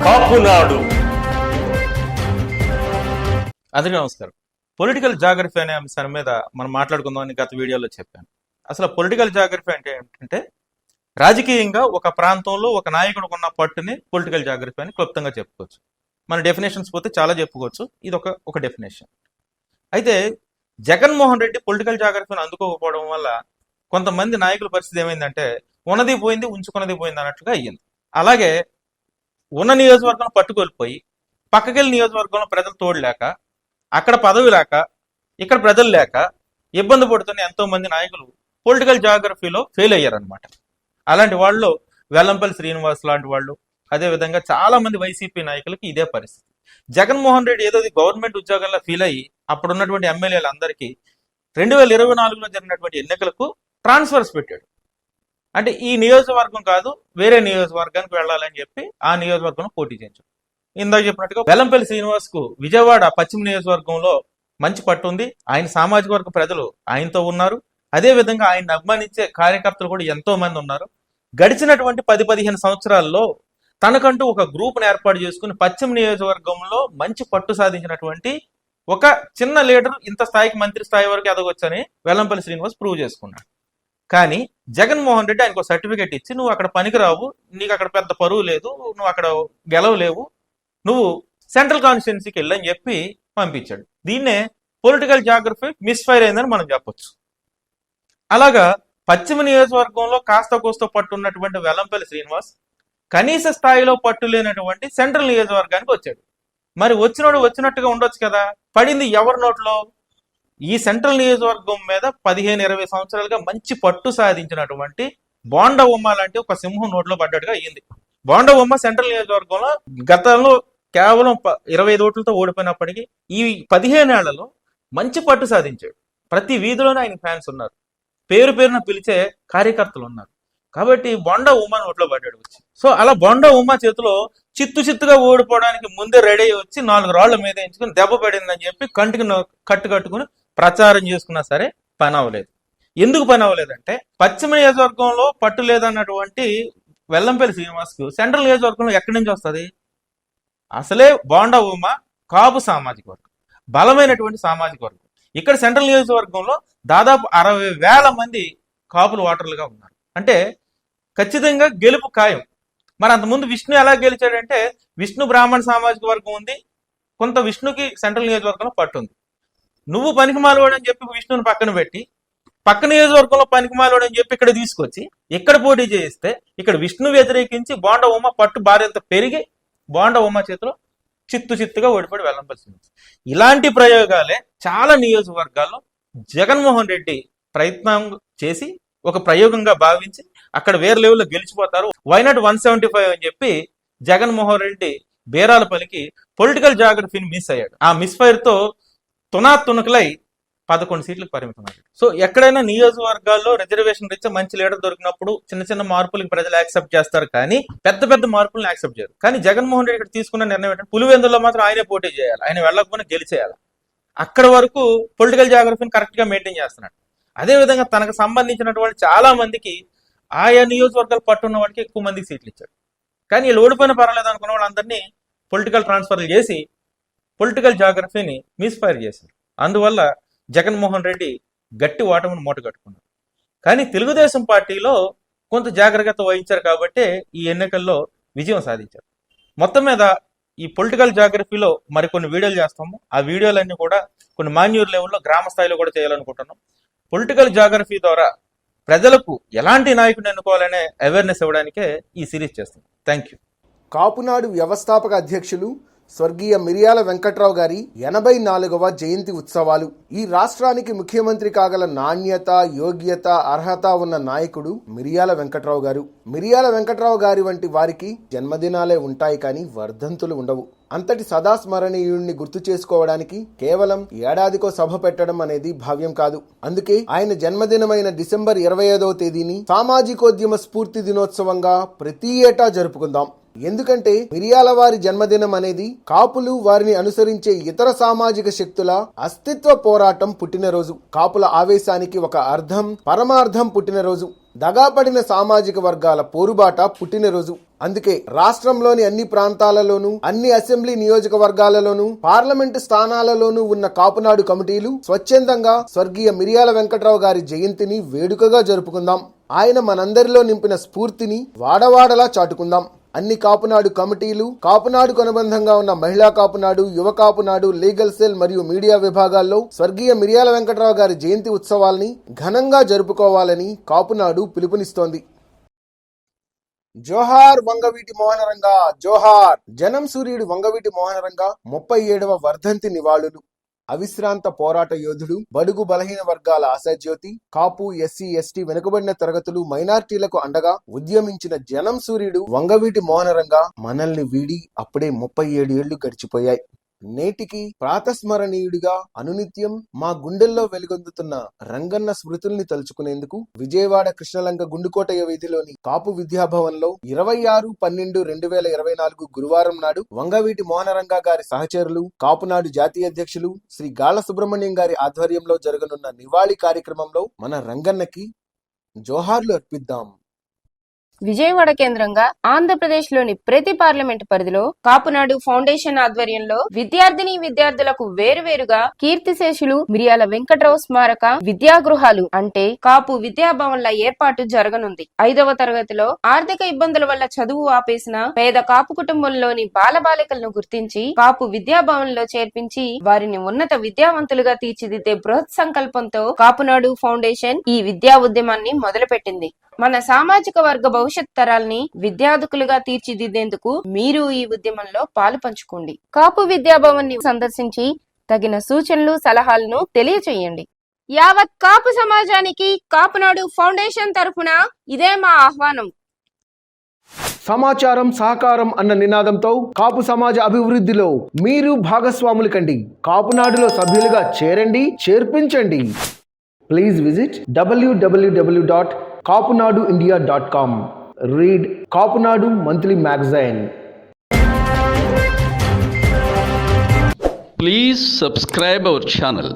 కాపునాడు. అందరికీ నమస్కారం. Political geography అనే అంశం మీద మనం మాట్లాడుకుందామని గత వీడియోలో చెప్పాను. అసలు పొలిటికల్ జాగ్రఫీ అంటే ఏంటంటే రాజకీయంగా ఒక ప్రాంతంలో ఒక నాయకుడికి ఉన్న పట్టుని పొలిటికల్ జాగ్రఫీ అని క్లుప్తంగా చెప్పుకోవచ్చు. మన డెఫినేషన్స్ పోతే చాలా చెప్పుకోవచ్చు, ఇది ఒక డెఫినేషన్. అయితే జగన్మోహన్ రెడ్డి పొలిటికల్ జాగ్రఫీని అందుకోకపోవడం వల్ల కొంతమంది నాయకుల పరిస్థితి ఏమైందంటే ఉన్నది పోయింది ఉంచుకున్నది పోయింది అన్నట్లుగా అయ్యింది. అలాగే ఉన్న నియోజకవర్గం పట్టుకొలిపోయి పక్కకెళ్ళి నియోజకవర్గంలో ప్రజలు తోడలేక, అక్కడ పదవి లేక, ఇక్కడ ప్రజలు లేక ఇబ్బంది పడుతున్న ఎంతో మంది నాయకులు పొలిటికల్ జాగ్రఫీలో ఫెయిల్ అయ్యారనమాట. అలాంటి వాళ్ళు వెల్లంపల్లి శ్రీనివాస్ లాంటి వాళ్ళు, అదేవిధంగా చాలా మంది వైసీపీ నాయకులకి ఇదే పరిస్థితి. జగన్మోహన్ రెడ్డి ఏదో గవర్నమెంట్ ఉద్యోగాల్లో ఫీల్ అయ్యి అప్పుడున్నటువంటి ఎమ్మెల్యేలందరికీ 2024లో జరిగినటువంటి ఎన్నికలకు ట్రాన్స్ఫర్స్ పెట్టాడు. అంటే ఈ నియోజకవర్గం కాదు వేరే నియోజకవర్గానికి వెళ్ళాలని చెప్పి ఆ నియోజకవర్గంలో పోటీ చేయించాడు. ఇందాక చెప్పినట్టుగా వెల్లంపల్లి శ్రీనివాస్ కు విజయవాడ పశ్చిమ నియోజకవర్గంలో మంచి పట్టు ఉంది. ఆయన సామాజిక వర్గ ప్రజలు ఆయనతో ఉన్నారు. అదే విధంగా ఆయన అభిమానించే కార్యకర్తలు కూడా ఎంతో మంది ఉన్నారు. గడిచినటువంటి 10-15 సంవత్సరాల్లో తనకంటూ ఒక గ్రూప్ను ఏర్పాటు చేసుకుని పశ్చిమ నియోజకవర్గంలో మంచి పట్టు సాధించినటువంటి ఒక చిన్న లీడర్ ఇంత స్థాయికి మంత్రి స్థాయి వరకు ఎదగొచ్చని వెల్లంపల్లి శ్రీనివాస్ ప్రూవ్ చేసుకున్నాడు. కానీ జగన్మోహన్ రెడ్డి ఆయనకు సర్టిఫికేట్ ఇచ్చి నువ్వు అక్కడ పనికిరావు, నీకు అక్కడ పెద్ద పరువు లేదు, నువ్వు అక్కడ గెలవలేవు, నువ్వు సెంట్రల్ కాన్స్టిట్యున్సీకి వెళ్ళని చెప్పి పంపించాడు. దీన్నే పొలిటికల్ జాగ్రఫీ మిస్ఫైర్ అయిందని మనం చెప్పొచ్చు. అలాగా పశ్చిమ నియోజకవర్గంలో కాస్త కోస్త పట్టు ఉన్నటువంటి వెల్లంపల్లి శ్రీనివాస్ కనీస స్థాయిలో పట్టు లేనటువంటి సెంట్రల్ నియోజకవర్గానికి వచ్చాడు. మరి వచ్చినోడు వచ్చినట్టుగా ఉండొచ్చు కదా. పడింది ఎవరి నోట్లో? ఈ సెంట్రల్ నియోజకవర్గం మీద 15-20 సంవత్సరాలుగా మంచి పట్టు సాధించినటువంటి బోండా ఉమ్మ లాంటి ఒక సింహం నోట్లో పడ్డట్టుగా అయ్యింది. బోండా ఉమ్మ సెంట్రల్ నియోజకవర్గంలో గతంలో కేవలం 25 ఓట్లతో ఓడిపోయినప్పటికీ ఈ 15 ఏళ్లలో మంచి పట్టు సాధించాడు. ప్రతి వీధిలోనే ఆయన ఫ్యాన్స్ ఉన్నారు, పేరు పేరున పిలిచే కార్యకర్తలు ఉన్నారు. కాబట్టి బొండా ఉమ్మ నోట్లో పడ్డాడు వచ్చి. సో అలా బొండా ఉమ్మ చేతిలో చిత్తుగా ఓడిపోవడానికి ముందే రెడీ అయ్యి వచ్చి 4 రాళ్ల మీద ఎంచుకుని దెబ్బ పడిందని చెప్పి కంటికి కట్టుకుని ప్రచారం చేసుకున్నా సరే పని అవ్వలేదు. ఎందుకు పని అవ్వలేదంటే పశ్చిమ నియోజకవర్గంలో పట్టు లేదన్నటువంటి వెల్లంపల్లి శ్రీనివాస్ కు సెంట్రల్ నియోజకవర్గంలో ఎక్కడి నుంచి వస్తుంది? అసలే బోండా ఉమ్మ కాపు సామాజిక వర్గం, బలమైనటువంటి సామాజిక వర్గం. ఇక్కడ సెంట్రల్ నియోజకవర్గంలో దాదాపు 60,000 మంది కాపులు ఓటర్లుగా ఉన్నారు. అంటే ఖచ్చితంగా గెలుపు ఖాయం. మరి అంతకుముందు విష్ణు ఎలా గెలిచాడంటే విష్ణు బ్రాహ్మణ సామాజిక వర్గం ఉంది, కొంత విష్ణుకి సెంట్రల్ నియోజకవర్గంలో పట్టు ఉంది. నువ్వు పనికి మాలవాడు అని చెప్పి విష్ణుని పక్కన పెట్టి పక్క నియోజకవర్గంలో పనికి మాలవాడు అని చెప్పి ఇక్కడ తీసుకొచ్చి ఇక్కడ పోటీ చేయిస్తే ఇక్కడ విష్ణు వ్యతిరేకించి బోండా ఉమ్మ పట్టు భార్యంత పెరిగి బోండా ఉమ్మ చేతిలో చిత్తుగా ఓడిపడి వెల్లంపల్లి. ఇలాంటి ప్రయోగాలే చాలా నియోజకవర్గాల్లో జగన్మోహన్ రెడ్డి ప్రయత్నం చేసి ఒక ప్రయోగంగా భావించి అక్కడ వేరే లెవెల్లో గెలిచిపోతారు, వైనాట్ 175 అని చెప్పి జగన్మోహన్ రెడ్డి బేరాల పలికి పొలిటికల్ జాగ్రఫీని మిస్ అయ్యాడు. ఆ మిస్ఫైర్ తో తునకలై 11 సీట్లకు పరిమితమయ్యాడు. సో ఎక్కడైనా నియోజకవర్గాల్లో రిజర్వేషన్ రీత్యా మంచి లీడర్ దొరికినప్పుడు చిన్న మార్పులకి ప్రజలు యాక్సెప్ట్ చేస్తారు, కానీ పెద్ద మార్పులను యాక్సెప్ట్ చేయరు. కానీ జగన్మోహన్ రెడ్డి ఇక్కడ తీసుకున్న నిర్ణయం ఏంటంటే పులివెందుల్లో మాత్రం ఆయనే పోటీ చేయాలి, ఆయన వెళ్ళకపోయినా గెలిచేయాలి. అక్కడ వరకు పొలిటికల్ జాగ్రఫీని కరెక్ట్ గా మెయింటైన్ చేస్తున్నాడు. అదేవిధంగా తనకు సంబంధించినటువంటి చాలా మందికి ఆయా నియోజకవర్గాలు పట్టున్న వాడికి ఎక్కువ మందికి సీట్లు ఇచ్చాడు. కానీ వీళ్ళు ఓడిపోయిన పర్వాలేదు అనుకున్న వాళ్ళందరినీ పొలిటికల్ ట్రాన్స్ఫర్లు చేసి పొలిటికల్ జాగ్రఫీని మిస్ఫైర్ చేశారు. అందువల్ల జగన్మోహన్ రెడ్డి గట్టి ఓటమిని మూట కట్టుకున్నారు. కానీ తెలుగుదేశం పార్టీలో కొంత జాగ్రత్త వహించారు కాబట్టి ఈ ఎన్నికల్లో విజయం సాధించారు. మొత్తం మీద ఈ పొలిటికల్ జాగ్రఫీలో మరికొన్ని వీడియోలు చేస్తాము. ఆ వీడియోలన్నీ కూడా కొన్ని మాన్యూర్ లెవెల్లో గ్రామ స్థాయిలో కూడా చేయాలనుకుంటున్నాం. పొలిటికల్ జాగ్రఫీ ద్వారా ప్రజలకు ఎలాంటి నాయకుడిని ఎన్నుకోవాలనే అవేర్నెస్ ఇవ్వడానికే ఈ సిరీస్ చేస్తాం. Thank you. కాపునాడు వ్యవస్థాపక అధ్యక్షులు స్వర్గీయ మిరియాల వెంకట్రావు గారి 84వ జయంతి ఉత్సవాలు. ఈ రాష్ట్రానికి ముఖ్యమంత్రి కాగల నాణ్యత, యోగ్యత, అర్హత ఉన్న నాయకుడు మిరియాల వెంకట్రావు గారు. మిరియాల వెంకట్రావు గారి వంటి వారికి జన్మదినాలే ఉంటాయి కానీ వర్ధంతులు ఉండవు. అంతటి సదాస్మరణీయుణ్ణి గుర్తు చేసుకోవడానికి కేవలం ఏడాదికో సభ పెట్టడం అనేది భావ్యం కాదు. అందుకే ఆయన జన్మదినమైన డిసెంబర్ 25వ తేదీని సామాజికోద్యమ స్ఫూర్తి దినోత్సవంగా ప్రతి ఏటా జరుపుకుందాం. ఎందుకంటే మిరియాల వారి జన్మదినం అనేది కాపులు, వారిని అనుసరించే ఇతర సామాజిక శక్తుల అస్తిత్వ పోరాటం పుట్టినరోజు. కాపుల ఆవేశానికి ఒక అర్థం, పరమార్థం పుట్టినరోజు. దగాపడిన సామాజిక వర్గాల పోరుబాట పుట్టినరోజు. అందుకే రాష్ట్రంలోని అన్ని ప్రాంతాలలోనూ అన్ని అసెంబ్లీ నియోజకవర్గాలలోనూ పార్లమెంటు స్థానాలలోనూ ఉన్న కాపునాడు కమిటీలు స్వచ్ఛందంగా స్వర్గీయ మిరియాల వెంకట్రావు గారి జయంతిని వేడుకగా జరుపుకుందాం. ఆయన మనందరిలో నింపిన స్ఫూర్తిని వాడవాడలా చాటుకుందాం. అన్ని కాపునాడు కమిటీలు, కాపునాడుకు అనుబంధంగా ఉన్న మహిళా కాపునాడు, యువ కాపునాడు, లీగల్ సెల్ మరియు మీడియా విభాగాల్లో స్వర్గీయ మిరియాల వెంకట్రావు గారి జయంతి ఉత్సవాల్ని ఘనంగా జరుపుకోవాలని కాపునాడు పిలుపునిస్తోంది. జోహార్ వంగవీటి మోహనరంగా, జోహార్. జనం సూర్యుడు వంగవీటి మోహనరంగా 37వ వర్ధంతి నివాళులు. అవిశ్రాంత పోరాట యోధుడు, బడుగు బలహీన వర్గాల ఆశాజ్యోతి, కాపు, ఎస్సీ, ఎస్టీ, వెనుకబడిన తరగతులు, మైనార్టీలకు అండగా ఉద్యమించిన జనం సూర్యుడు వంగవీటి మోహనరంగా మనల్ని వీడి అప్పుడే 37 ఏళ్లు గడిచిపోయాయి. నేటికి ప్రాతస్మరణీయుడిగా అనునిత్యం మా గుండెల్లో వెలుగొందుతున్న రంగన్న స్మృతుల్ని తలుచుకునేందుకు విజయవాడ కృష్ణలంక గుండుకోటయ్య వీధిలోని కాపు విద్యాభవన్లో 26/12/2024 గురువారం నాడు వంగవీటి మోహనరంగా గారి సహచరులు, కాపునాడు జాతీయ అధ్యక్షులు శ్రీ గాళ్ల సుబ్రహ్మణ్యం గారి ఆధ్వర్యంలో జరగనున్న నివాళి కార్యక్రమంలో మన రంగన్నకి జోహార్లు అర్పిద్దాం. విజయవాడ కేంద్రంగా ఆంధ్రప్రదేశ్ లోని ప్రతి పార్లమెంట్ పరిధిలో కాపునాడు ఫౌండేషన్ ఆధ్వర్యంలో విద్యార్థులకు వేరువేరుగా కీర్తిశేషులు మిరియాల వెంకట్రావు స్మారక విద్యాగృహాలు అంటే కాపు విద్యాభవన్ల ఏర్పాటు జరగనుంది. 5వ తరగతిలో ఆర్థిక ఇబ్బందుల వల్ల చదువు ఆపేసిన పేద కాపు కుటుంబంలోని బాలబాలికలను గుర్తించి కాపు విద్యాభవన్ లో చేర్పించి వారిని ఉన్నత విద్యావంతులుగా తీర్చిదిద్దే బృహత్ సంకల్పంతో కాపునాడు ఫౌండేషన్ ఈ విద్యా ఉద్యమాన్ని మొదలుపెట్టింది. మన సామాజిక వర్గ భవిష్యత్ తరాల్ని విద్యార్థులుగా తీర్చిదిద్దేందుకు మీరు ఈ ఉద్యమంలో పాలు పంచుకోండి. కాపు విద్యాభవన్ ని సందర్శించి తగిన సూచనలు, సలహాలను తెలియచేయండి. యావత్ కాపు సమాజానికి కాపునాడు ఫౌండేషన్ తరఫున ఇదే మా ఆహ్వానం. సమాచారం, సహకారం అన్న నినాదంతో కాపు సమాజ అభివృద్ధిలో మీరు భాగస్వాములు కండి. కాపునాడులో సభ్యులుగా చేరండి, చేర్పించండి. Please visit www.kapunaduindia.com. Read Kapunadu Monthly Magazine. Please subscribe our channel.